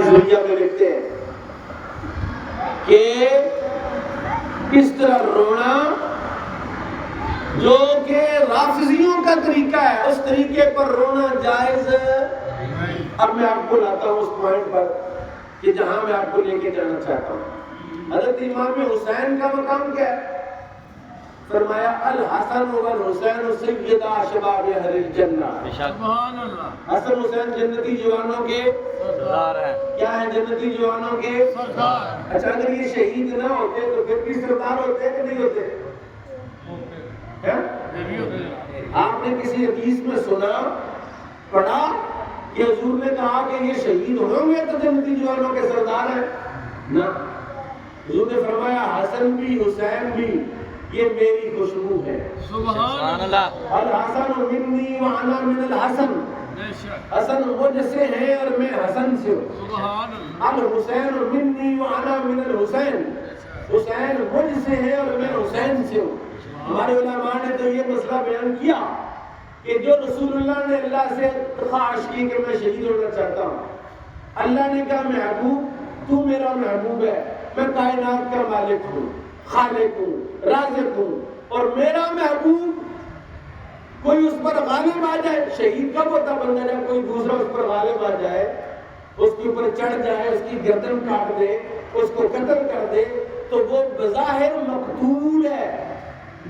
حزبیہ میں لکھتے ہیں کہ اس طرح رونا جو کہ رافضیوں کا طریقہ ہے، اس طریقے پر رونا جائز ہے۔ اب میں آپ کو لاتا ہوں اس پوائنٹ پر کہ جہاں میں آپ کو لے کے جانا چاہتا ہوں۔ حضرت امام حسین کا مقام کیا ہے؟ فرمایا الحسن والحسین سیدا شباب اہل الجنہ۔ سبحان اللہ۔ حسن حسین جنتی جوانوں کے سردار ہیں۔ کیا ہیں؟ جنتی جوانوں کے سردار۔ اچھا اگر یہ شہید نہ ہوتے تو پھر بھی سردار ہوتے کہ نہیں ہوتے؟ آپ نے کسی حدیث میں سنا پڑھا کہ حضور نے کہا کہ یہ شہید ہوں گے تو جنتی جوانوں کے سردار ہیں؟ نہ، حضور نے فرمایا حسن بھی حسین بھی یہ میری خوشبو ہے۔ سبحان اللہ۔ الحسن منی وانا من الحسن، حسن مجھ سے ہے اور میں حسن سے ہوں۔ سبحان اللہ۔ الحسین منی وانا من الحسین، حسین مجھ سے ہے اور میں حسین سے ہوں۔ ہمارے علماء نے تو یہ مسئلہ بیان کیا کہ جو رسول اللہ نے اللہ سے خواہش کی کہ میں شہید ہونا چاہتا ہوں، اللہ نے کہا محبوب تو میرا محبوب ہے، میں کائنات کا مالک ہوں، خالق ہوں، رازق ہوں، اور میرا محبوب کوئی اس پر غالب آ جائے، شہید کب ہوتا بندہ جب کوئی دوسرا اس پر غالب آ جائے، اس کے اوپر چڑھ جائے، اس کی گردن کاٹ دے، اس کو قتل کر دے، تو وہ بظاہر مقتول ہے،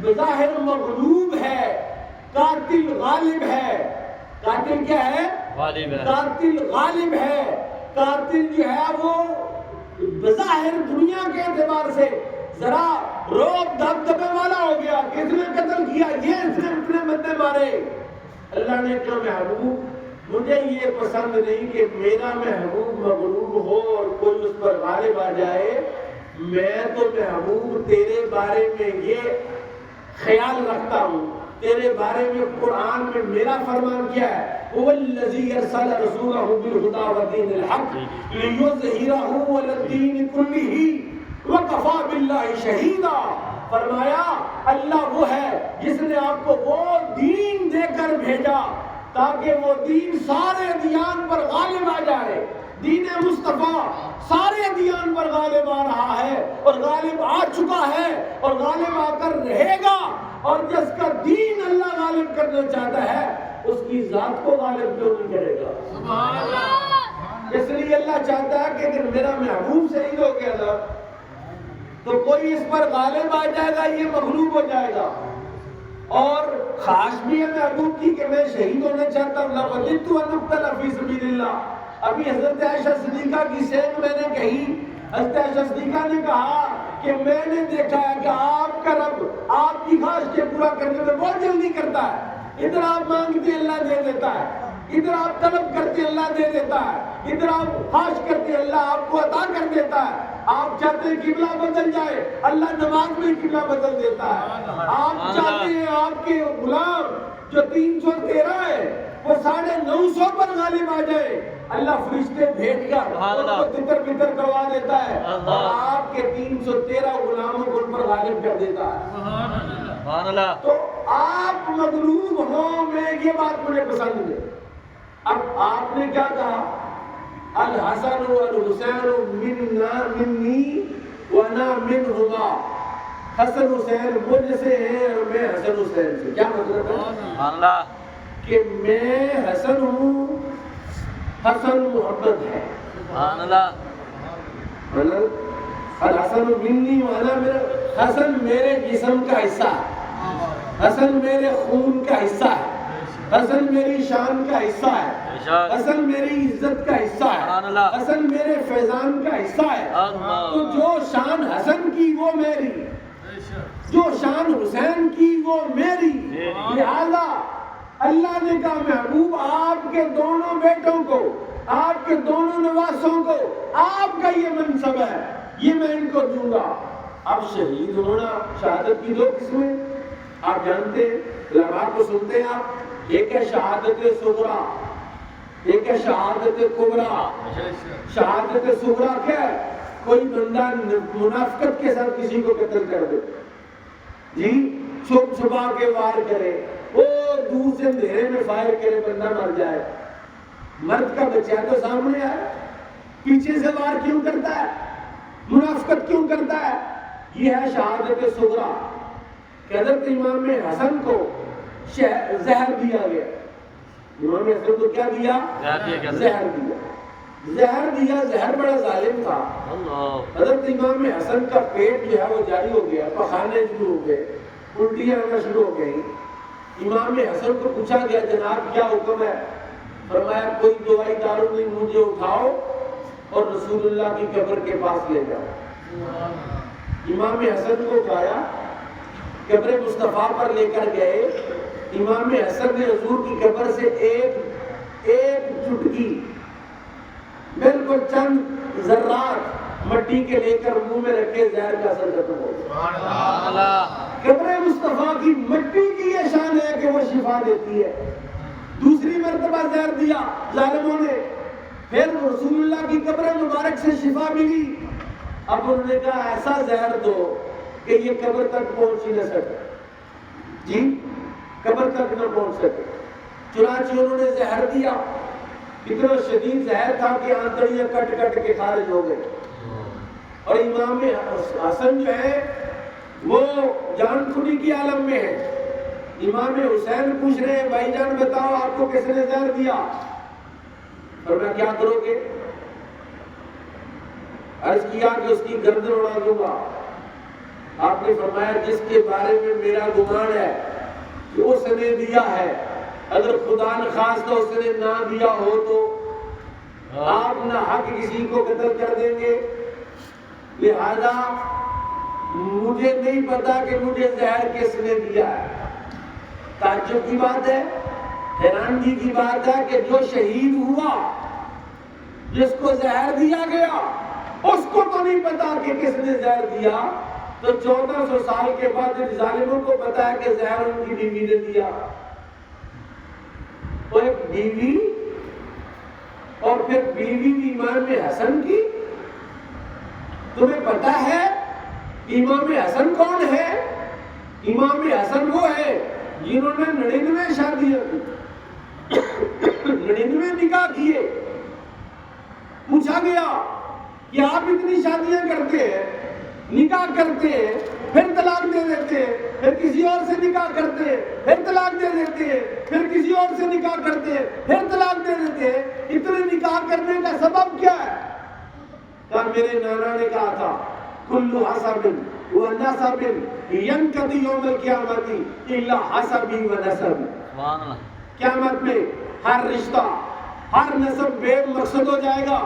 بظاہر مغلوب ہے، قاتل غالب ہے۔ قاتل کیا ہے؟ غالب ہے۔ قاتل غالب ہے۔ قاتل جو ہے وہ بظاہر دنیا کے اعتبار سے ذرا روب دبدبے والا ہو گیا، کس نے قتل کیا؟ یہ اس نے اتنے بندے مارے۔ اللہ نے کہا محبوب مجھے یہ پسند نہیں کہ میرا محبوب مغلوب ہو اور کوئی اس پر غالب آ جائے، میں تو محبوب تیرے بارے میں یہ خیال رکھتا ہوں، تیرے بارے میں قرآن میں میرا فرمان کیا ہے؟ هو الذی ارسل رسولہ بالہدی ودین الحق لیظہرہ علی الدین کلہ وکفی باللہ شہیدا۔ فرمایا اللہ وہ ہے جس نے آپ کو وہ دین دے کر بھیجا تاکہ وہ دین سارے ادیان پر غالب آ جائے۔ دین مصطفیٰ سارے ادیان پر غالب آ رہا ہے اور غالب آ چکا ہے اور غالب آ کر رہے گا، اور جس کا دین اللہ غالب کرنا چاہتا ہے اس کی ذات کو غالب کیوں نہیں کرے گا؟ سبحان اللہ۔ اس لیے اللہ چاہتا ہے کہ اگر میرا محبوب شہید ہو گیا نا تو کوئی اس پر غالب آ جائے گا، یہ مغلوب ہو جائے گا۔ اور خواہش بھی ہے محبوب کی کہ میں شہید ہونا چاہتا ہوں، لَوَدِدتُّ أَنْ أُقْتَلَ فِي سَبِيلِ اللَّهِ۔ ابھی حضرت عائشہ صدیقہ کی سیرت میں نے کہی، حضرت عائشہ صدیقہ نے کہا کہ میں نے دیکھا ہے کہ آپ کا رب آپ کی خواہش کے پورا کرنے میں بہت جلدی کرتا ہے۔ ادھر آپ مانگتے اللہ دے دیتا ہے، ادھر آپ طلب کرتے اللہ دے دیتا ہے، ادھر آپ خواہش کرتے اللہ آپ کو عطا کر دیتا ہے۔ آپ چاہتے ہیں قبلہ بدل جائے، اللہ نماز میں قبلہ بدل دیتا ہے۔ آپ چاہتے ہیں آپ کے غلام جو 313 ہے وہ 950 پر غالب آ جائے، اللہ فرشتے بھیج کر ان کو تتر بتر کروا دیتا ہے اور آپ کے 313 غلاموں کو ان پر غالب کر دیتا ہے۔ سبحان اللہ۔ تو آپ مغلوب ہوں، میں یہ بات مجھے پسند ہے۔ اب آپ نے کیا کہا؟ الحسن والحسین منی وانا منہما، حسن حسین مجھ سے ہیں اور میں حسن حسین سے۔ کیا مطلب ہے؟ سبحان اللہ۔ کہ میں حسن ہوں، حسن محمد ہے۔ سبحان اللہ۔ الحسن منی وانا میرا، حسن میرے جسم کا حصہ ہے، حسن میرے خون کا حصہ ہے، حسن میری شان کا حصہ ہے، حسن میری عزت کا حصہ ہے، حسن میرے فیضان کا حصہ ہے۔ تو جو شان حسن کی وہ میری، جو شان حسین کی وہ میری۔ لہذا اللہ نے کہا محبوب آپ کے دونوں بیٹوں کو، آپ کے دونوں نواسوں کو آپ کا یہ منصب ہے، یہ میں ان کو دوں گا۔ اب شہید ہونا، شہادت کی 2 قسمیں آپ جانتے ہیں، علماء کو سنتے ہیں آپ، ایک ہے شہادت صغریٰ، ایک ہے شہادت کبریٰ۔ شہادت صغریٰ کیا ہے؟ کوئی بندہ منافقت کے ساتھ کسی کو قتل کر دے، جی چھپ چھپا کے وار کرے، وہ دور سے اندھیرے میں فائر کرے، بندہ مر جائے، مرد کا بچہ تو سامنے آئے، پیچھے سے وار کیوں کرتا ہے؟ منافقت کیوں کرتا ہے؟ یہ ہے شہادت صغریٰ کہ حضرت امام حسن کو زہر دیا گیا. امام حسن کو کیا دیا؟ زہر دیا. زہر دیا. زہر بڑا ظالم تھا. حضرت امام حسن کا پیٹ جو ہے وہ جاری ہو گیا, پخانے شروع ہو گئے, الٹیاں آنا شروع ہو گئی. امام حسن کو پوچھا گیا جناب کیا حکم ہے؟ فرمایا کوئی دوائی دارو نہیں, مجھے اٹھاؤ اور رسول اللہ کی قبر کے پاس لے جاؤ. امام حسن کو اٹھایا, قبر مصطفیٰ پر لے کر گئے. امام حسن نے حضور کی قبر سے ایک چٹکی, بالکل چند ذرات مٹی کے لے کر منہ میں رکھے, زہر کا اثر ختم ہو گیا. قبر مصطفیٰ کی مٹی کی یہ شان ہے کہ وہ شفا دیتی ہے. دوسری مرتبہ زہر دیا ظالموں نے, پھر رسول اللہ کی قبر مبارک سے شفا ملی. اب انہوں نے کہا ایسا زہر دو کہ یہ قبر تک پہنچ ہی نہ سکے. جی قبر تک نہ پہنچ سکے. چنانچہ انہوں نے زہر دیا. اتنا شدید زہر تھا کہ آنتڑیاں کٹ کٹ کے خارج ہو گئے. اور امام حسن جو ہے وہ جان خودی کی عالم میں ہے. امام حسین پوچھ رہے ہیں بھائی جان بتاؤ آپ کو کس نے زہر دیا؟ اور میں کیا کرو گے؟ عرض کیا کہ اس کی گردن اڑا دوں گا. آپ نے فرمایا جس کے بارے میں میرا گمان ہے کہ اس نے دیا ہے, اگر خدا نخواستہ اس نے نہ دیا ہو تو آپ نہ حق کسی کو قتل کر دیں گے. لہذا مجھے نہیں پتا کہ مجھے زہر کس نے دیا ہے. تعجب کی بات ہے, حیرانگی کی بات ہے کہ جو شہید ہوا, جس کو زہر دیا گیا, اس کو تو نہیں پتا کہ کس نے زہر دیا, تو 1400 سال کے بعد ان ظالموں کو پتا ہے کہ زہر ان کی بیوی نے دیا. تو ایک بیوی, اور پھر بیوی امام حسن کی. تمہیں پتا ہے امام حسن کون ہے؟ امام حسن وہ ہے جنہوں نے 99 شادیاں کی, 99 نکاح کیے. پوچھا گیا کہ آپ اتنی شادیاں کرتے ہیں, نکاح کرتے ہیں, پھر طلاق دے دیتے ہیں, پھر کسی اور سے نکاح کرتے ہیں, پھر طلاق دے دیتے ہیں, پھر کسی اور سے نکاح کرتے ہیں, پھر طلاق دے دیتے ہیں, اتنے نکاح کرنے کا سبب کیا ہے؟ کہا میرے نانا نے کہا تھا کلو حسب ونسب ینقضی یوم القیامت الا حسبی ونسب. قیامت میں ہر رشتہ, ہر نسب بے مقصد ہو جائے گا.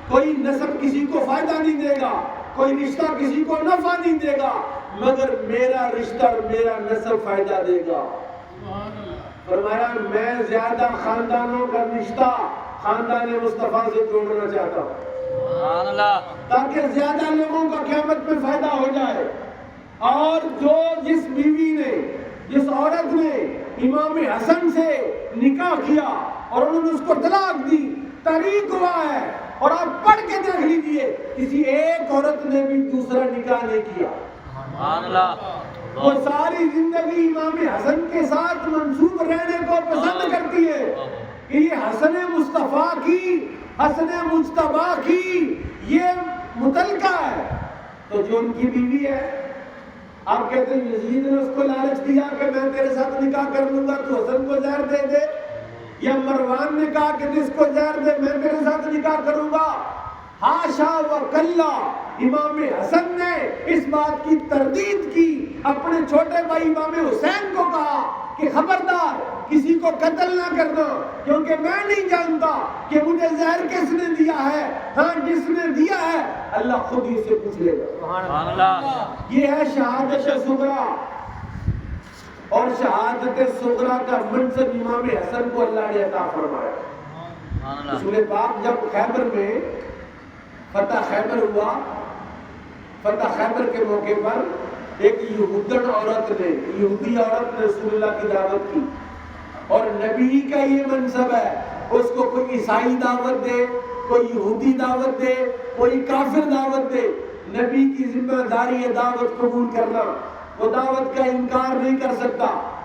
کوئی نسب کسی کو فائدہ نہیں دے گا, کوئی رشتہ کسی کو نفع نہیں دے گا, مگر میرا رشتہ اور میرا نسب فائدہ دے گا. فرمایا میں زیادہ خاندانوں کا رشتہ خاندان مصطفیٰ سے جوڑنا چاہتا ہوں تاکہ زیادہ لوگوں کا قیامت میں فائدہ ہو جائے. اور جس بیوی نے, جس عورت نے امام حسن سے نکاح کیا اور انہوں نے اس کو طلاق دی, تاریخ ہوا ہے, اور آپ پڑھ کے دیکھ لیجئے کسی ایک عورت نے بھی دوسرا نکاح نہیں کیا. وہ ساری زندگی امام حسن کے ساتھ منسوب رہنے کو پسند کرتی ہے کہ یہ حسن مصطفیٰ کی, حسن مجتبیٰ کی یہ متعلقہ ہے. تو جو ان کی بیوی ہے, آپ کہتے ہیں یزید نے اس کو لالچ دیا کہ میں تیرے ساتھ نکاح کر لوں گا, تو حسن کو زہر دے دے. یا مروان نے کہا کہ جس کو زہر دے میں تیرے ساتھ نکاح کروں گا. حاشا و کلا, امام حسن نے اس بات کی تردید کی. اپنے چھوٹے بھائی امام حسین کو کہا کہ خبردار کسی کو قتل نہ کرنا, کیونکہ میں نہیں جانتا کہ مجھے زہر کس نے دیا ہے. ہاں جس نے دیا ہے اللہ خود ہی سے پوچھ لے گا. یہ ہے شہادت صغریٰ, اور شہادت صغریٰ کا منصب امام حسن کو اللہ نے عطا فرمایا. رسول پاک جب خیبر میں فتح خیبر ہوا, فتح خیبر کے موقع پر ایک یہودن عورت نے, یہودی عورت نے رسول اللہ کی دعوت کی. اور نبی کا یہ منصب ہے, اس کو کوئی عیسائی دعوت دے, کوئی یہودی دعوت دے, کوئی کافر دعوت دے, نبی کی ذمہ داری ہے دعوت قبول کرنا. وہ دعوت کا انکار نہیں کر سکتا.